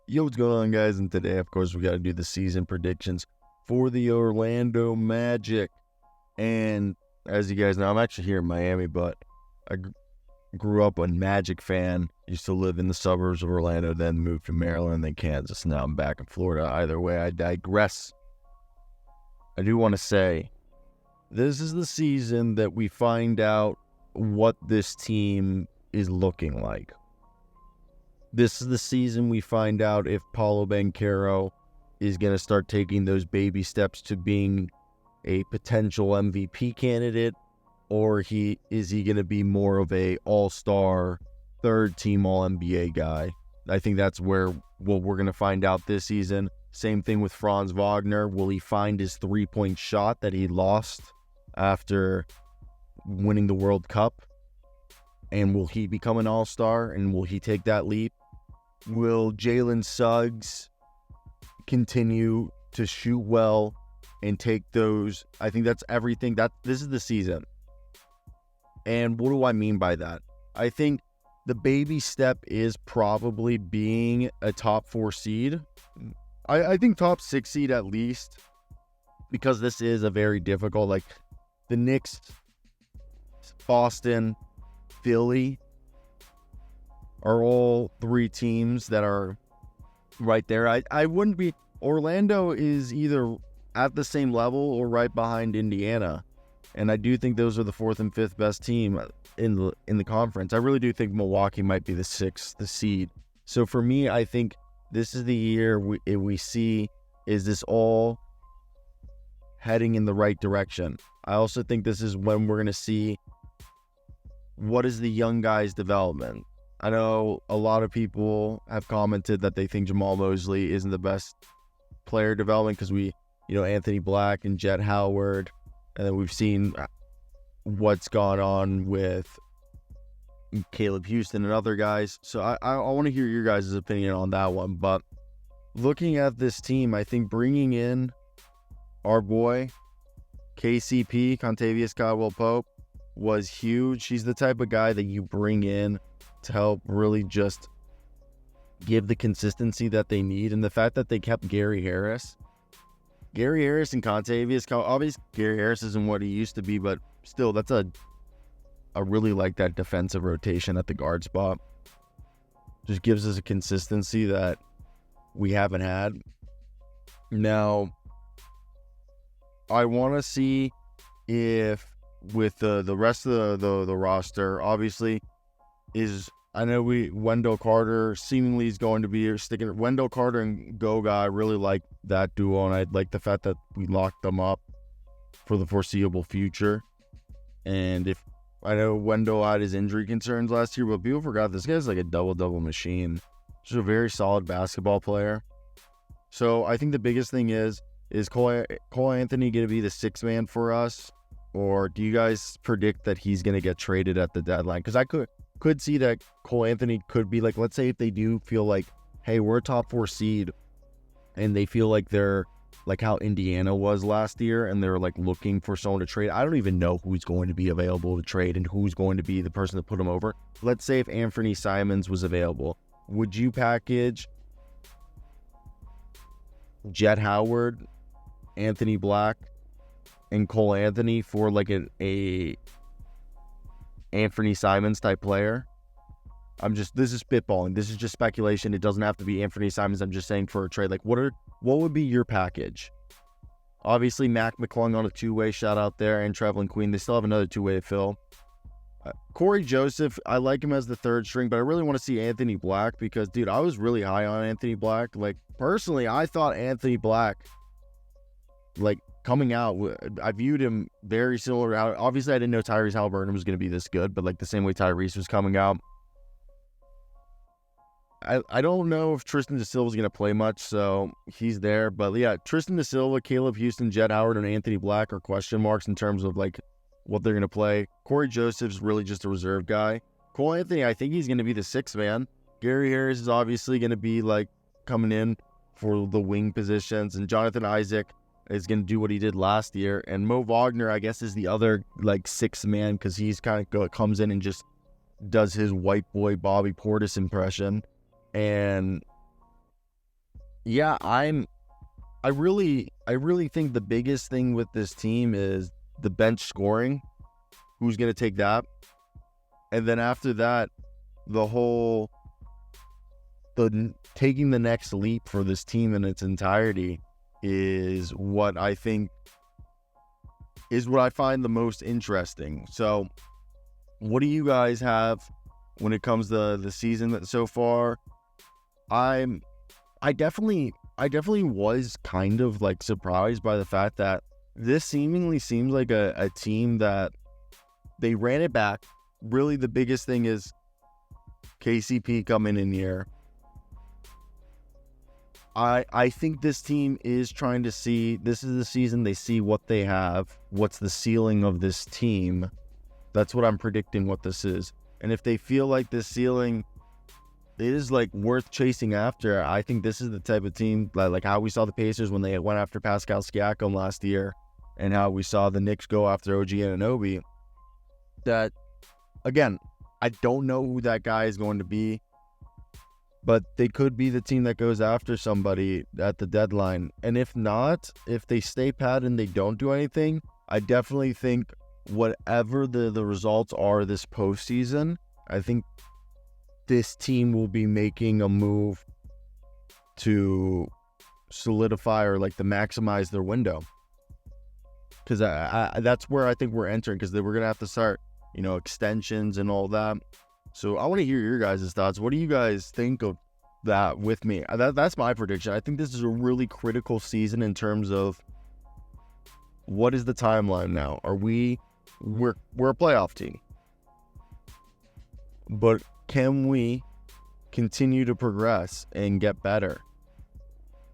Yo, what's going on, guys? And today, of course, we got to do the season predictions for the Orlando Magic. And as you guys know, I'm actually here in Miami, but I grew up a Magic fan. Used to live in the suburbs of Orlando, then moved to Maryland, then Kansas. Now I'm back in Florida. Either way, I digress. I do want to say this is the season that we find out what this team is looking like. This is the season we find out if Paolo Banchero is going to start taking those baby steps to being a potential MVP candidate, or is he going to be more of a all-star, third-team All-NBA guy. I think that's what we're going to find out this season. Same thing with Franz Wagner. Will he find his three-point shot that he lost after winning the World Cup? And will he become an all-star, and will he take that leap? Will Jalen Suggs continue to shoot well and take those? I think that's everything. This is the season. And what do I mean by that? I think the baby step is probably being a top 4 seed. I think top 6 seed at least, because this is a very difficult, like the Knicks, Boston, Philly are all 3 teams that are right there. I wouldn't be. Orlando is either at the same level or right behind Indiana, and I do think those are the 4th and 5th best team in the conference. I really do think Milwaukee might be the 6th seed. So for me, I think this is the year we see, is this all heading in the right direction? I also think this is when we're going to see what is the young guys' development. I know a lot of people have commented that they think Jamal Mosley isn't the best player development because Anthony Black and Jet Howard, and then we've seen what's gone on with Caleb Houston and other guys. So I want to hear your guys' opinion on that one. But looking at this team, I think bringing in our boy KCP, Contavious Caldwell-Pope, was huge. He's the type of guy that you bring in to help really just give the consistency that they need. And the fact that they kept Gary Harris and Contavious, obviously Gary Harris isn't what he used to be, but still, that's I really like that defensive rotation at the guard spot. Just gives us a consistency that we haven't had. Now, I want to see if with the rest of the roster, obviously, I know Wendell Carter seemingly is going to be sticking. Wendell Carter and Goga, I really like that duo, and I like the fact that we locked them up for the foreseeable future. And if I know Wendell had his injury concerns last year, but people forgot this guy's like a double-double machine. Just a very solid basketball player. So I think the biggest thing is Cole Anthony going to be the 6th man for us? Or do you guys predict that he's going to get traded at the deadline? Because I could see that Cole Anthony could be like, let's say if they do feel like, hey, we're a top 4 seed, and they feel like they're like how Indiana was last year, and they're like looking for someone to trade. I don't even know who's going to be available to trade and who's going to be the person to put them over. Let's say if Anthony Simons was available, would you package Jet Howard, Anthony Black, and Cole Anthony for like a Anthony Simons type player? This is spitballing. This is just speculation. It doesn't have to be Anthony Simons. I'm just saying for a trade. Like what would be your package? Obviously, Mac McClung on a 2-way, shout out there, and Trevelin Queen. They still have another 2-way to fill. Corey Joseph, I like him as the 3rd string, but I really want to see Anthony Black because, dude, I was really high on Anthony Black. Like, personally, I thought Anthony Black, like, coming out, I viewed him very similar. Obviously, I didn't know Tyrese Halliburton was going to be this good, but, like, the same way Tyrese was coming out. I don't know if Tristan Da Silva is going to play much, so he's there. But, yeah, Tristan Da Silva, Caleb Houston, Jet Howard, and Anthony Black are question marks in terms of, like, what they're going to play. Corey Joseph's really just a reserve guy. Cole Anthony, I think he's going to be the 6th man. Gary Harris is obviously going to be, like, coming in for the wing positions. And Jonathan Isaac is going to do what he did last year. And Mo Wagner, I guess, is the other, like, 6th man because he's kind of comes in and just does his white boy Bobby Portis impression. And yeah, I really think the biggest thing with this team is the bench scoring. Who's going to take that? And then after that, the taking the next leap for this team in its entirety is what I think is what I find the most interesting. So, what do you guys have when it comes to the season so far? I definitely was kind of like surprised by the fact that this seemingly seems like a team that they ran it back. Really, the biggest thing is KCP coming in here. I think this team is trying to see, this is the season they see what they have, what's the ceiling of this team. That's what I'm predicting what this is. And if they feel like this ceiling is like worth chasing after, I think this is the type of team like how we saw the Pacers when they went after Pascal Siakam last year, and how we saw the Knicks go after OG Anunoby. That, again, I don't know who that guy is going to be, but they could be the team that goes after somebody at the deadline. And if not, if they stay pat and they don't do anything, I definitely think whatever the results are this postseason, I think this team will be making a move to solidify or like to maximize their window. Because that's where I think we're entering, because we're going to have to start, extensions and all that. So I want to hear your guys' thoughts. What do you guys think of that with me? That's my prediction. I think this is a really critical season in terms of what is the timeline now? We're a playoff team, but can we continue to progress and get better?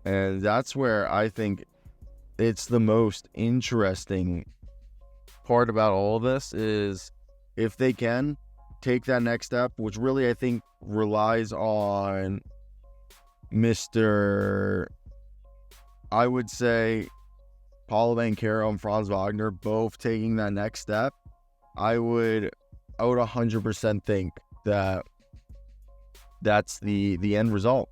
And that's where I think it's the most interesting part about all of this, is if they can take that next step, which really I think relies on I would say Paulo Banchero and Franz Wagner both taking that next step. I would 100% think that that's the end result,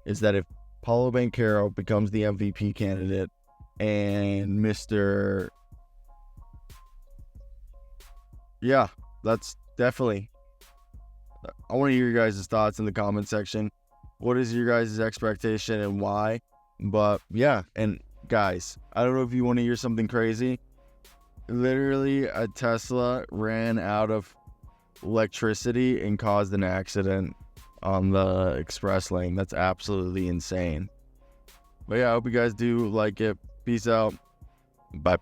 is that if Paulo Banchero becomes the MVP candidate and that's definitely, I want to hear your guys' thoughts in the comment section. What is your guys' expectation and why? But yeah, and guys, I don't know if you want to hear something crazy. Literally, a Tesla ran out of electricity and caused an accident on the express lane. That's absolutely insane. But yeah, I hope you guys do like it. Peace out. Bye.